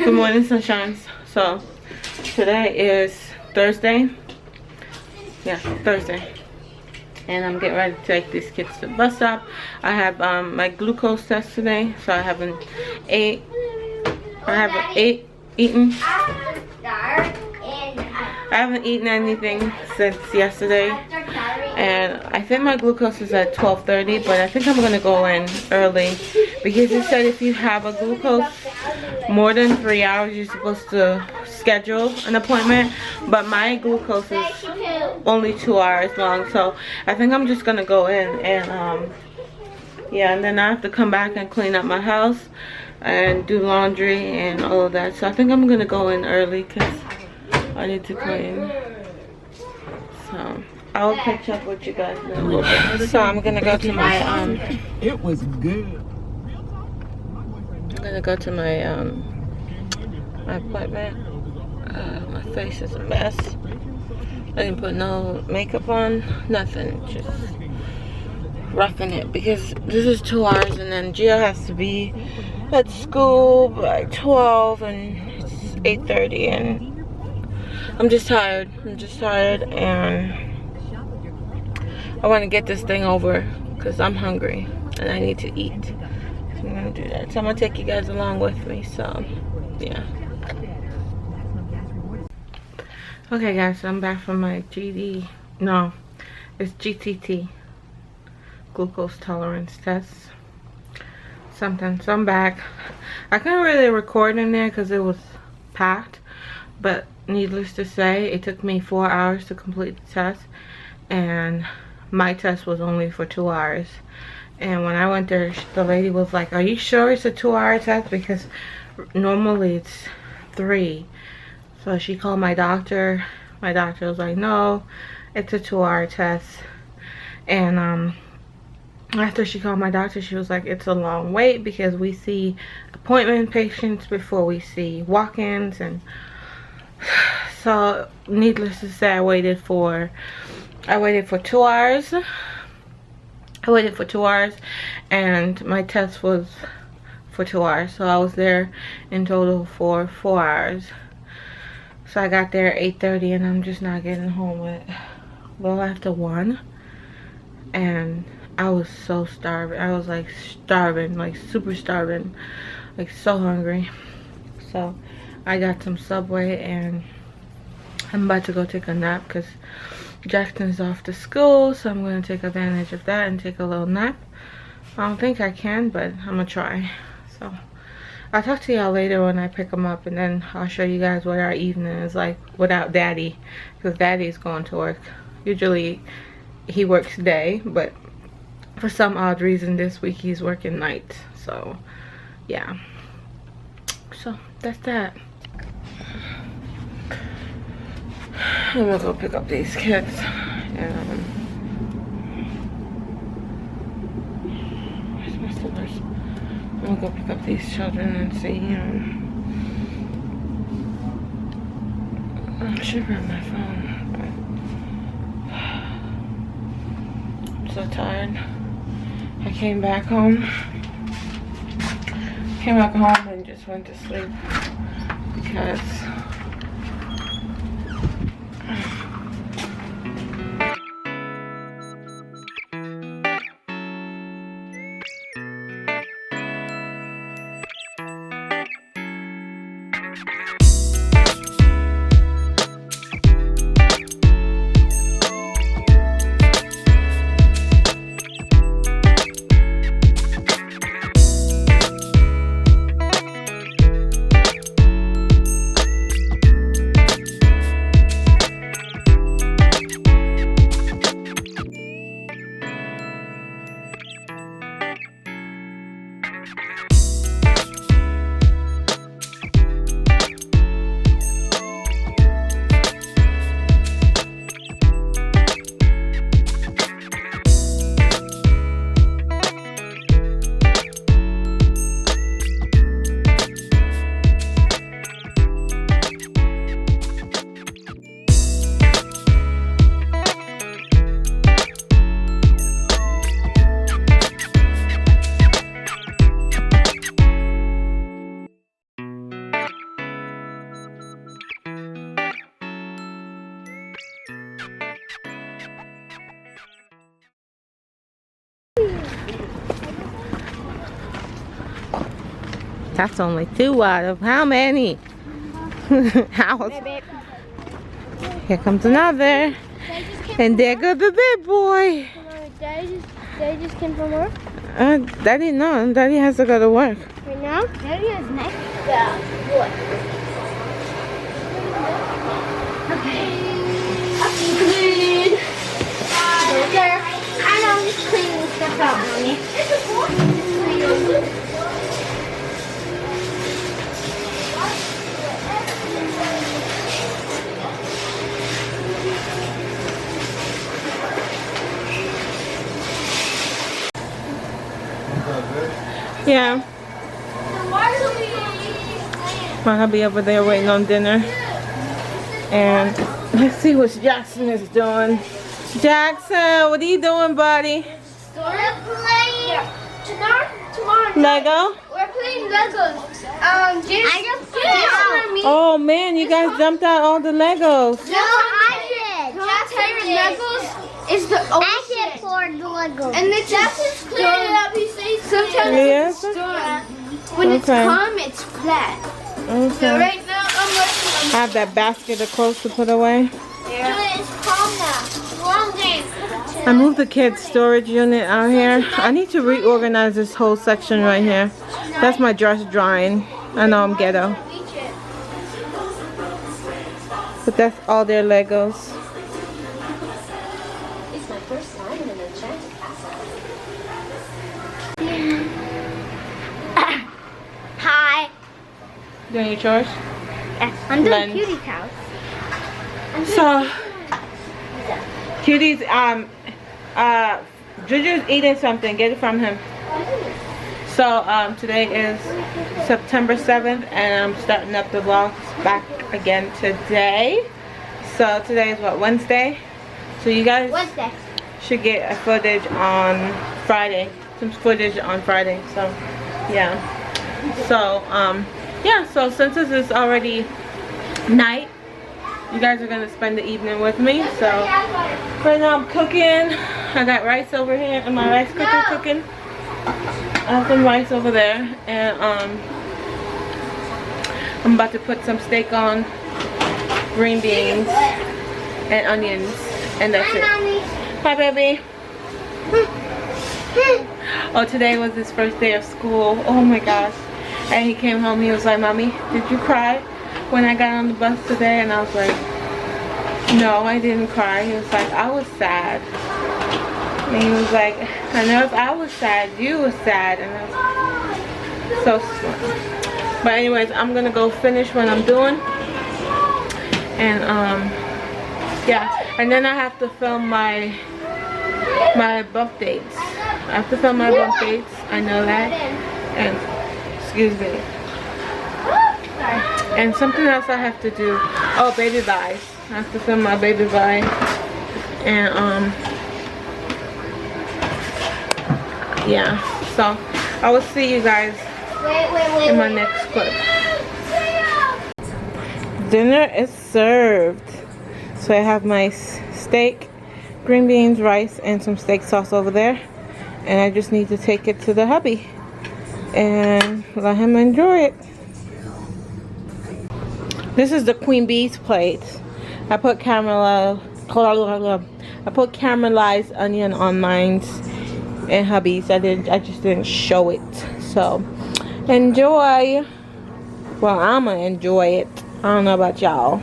Good morning, sunshines. So today is Thursday. Yeah, Thursday. And I'm getting ready to take these kids to the bus stop. I have my glucose test today, so I haven't eaten. I haven't eaten anything since yesterday, and I think my glucose is at 12:30, but I think I'm gonna go in early because it said if you have a glucose more than 3 hours, you're supposed to schedule an appointment, but my glucose is only 2 hours long, so I think I'm just gonna go in and yeah, and then I have to come back and clean up my house and do laundry and all of that. So I think I'm gonna go in early because I need to clean. So I'll catch up with you guys in a little bit. So I'm gonna go to my It was good. I'm gonna go to my my appointment. My face is a mess. I didn't put no makeup on, nothing, just roughing it because this is 2 hours and then Gio has to be at school by 12 and it's 8:30 and I'm just tired. And I want to get this thing over because I'm hungry and I need to eat. So I'm gonna do that. So I'm gonna take you guys along with me. So yeah. Okay guys, so I'm back from my GD. No, it's GTT, glucose tolerance test. Something. So I'm back. I couldn't really record in there because it was packed, but needless to say, it took me 4 hours to complete the test, and my test was only for 2 hours. And when I went there, the lady was like, "Are you sure it's a 2-hour test? Because normally it's 3." So she called my doctor. My doctor was like, "No, it's a 2-hour test." And after she called my doctor, she was like, "It's a long wait because we see appointment patients before we see walk-ins." And so needless to say, I waited for 2 hours. I waited for 2 hours and my test was for 2 hours. So I was there in total for 4 hours. So I got there at 8:30 and I'm just not getting home at a little after 1. And I was so starving. I was like starving, like super starving, like so hungry. So I got some Subway and I'm about to go take a nap because Jackson's off to school. So I'm going to take advantage of that and take a little nap. I don't think I can, but I'm going to try. So I'll talk to y'all later when I pick him up, and then I'll show you guys what our evening is like without Daddy, because Daddy's going to work. Usually he works day, but for some odd reason this week he's working night. So yeah, so that's that. I'm gonna go pick up these kids and where's my slippers? I'm gonna go pick up these children and see I should grab my phone, but I'm so tired. I came back home and just went to sleep because That's only 2 out of how many? House. Here comes another. And there goes the big boy. Daddy just came from work? Daddy, no. Daddy has to go to work. Right now? Daddy has next. Yeah. What? Okay. Clean. There. I know, I'm just cleaning stuff out, Mommy. Yeah. My hubby over there waiting on dinner. And let's see what Jaxson is doing. Jaxson, what are you doing, buddy? We're playing tomorrow. Lego? We're playing Legos. Jason, Oh man, you guys dumped out all the Legos. No, I did. Jack's favorite Legos is the ocean. I did for the Legos. And the Jackson's cleaning it up. He says sometimes Yes? it's storm. When it's calm, it's flat. Okay. So right now I'm working on I have that basket of clothes to put away. It's calm now. Long game. I moved the kids' storage unit out here. I need to reorganize this whole section right here. That's my dress drying. I know I'm ghetto. But that's all their Legos. It's my first time in an enchanted castle. Hi. Doing your chores? I'm doing Lens. Cutie's house. So, Cutie's, Juju's eating something. Get it from him. So, today is September 7th, and I'm starting up the vlogs back again today. So, today is what, Wednesday? So, you guys Wednesday. should get a footage on Friday. Some footage on Friday. So, yeah. So, yeah, so since this is already night, you guys are going to spend the evening with me. So, right now I'm cooking. I got rice over here in my rice cooker cooking. I have some rice over there. And, I'm about to put some steak on, green beans, and onions. And that's it. Hi, baby. Oh, today was his first day of school. Oh my gosh. And he came home, he was like, Mommy, did you cry when I got on the bus today? And I was like, no, I didn't cry. He was like, I was sad. And he was like, I know if I was sad, you were sad. And I was so smart. But anyways, I'm gonna go finish what I'm doing. And yeah. And then I have to film my bump dates. I have to film my bump dates. I know that. And excuse me. And something else I have to do. Oh, baby buys. I have to film my baby buy. And yeah. So I will see you guys in my next clip. Dinner is served. So I have my steak, green beans, rice, and some steak sauce over there. And I just need to take it to the hubby and let him enjoy it. This is the Queen Bee's plate. I put caramelized onion on mine and hubby's. I just didn't show it. So enjoy. Well, I'ma enjoy it. I don't know about y'all.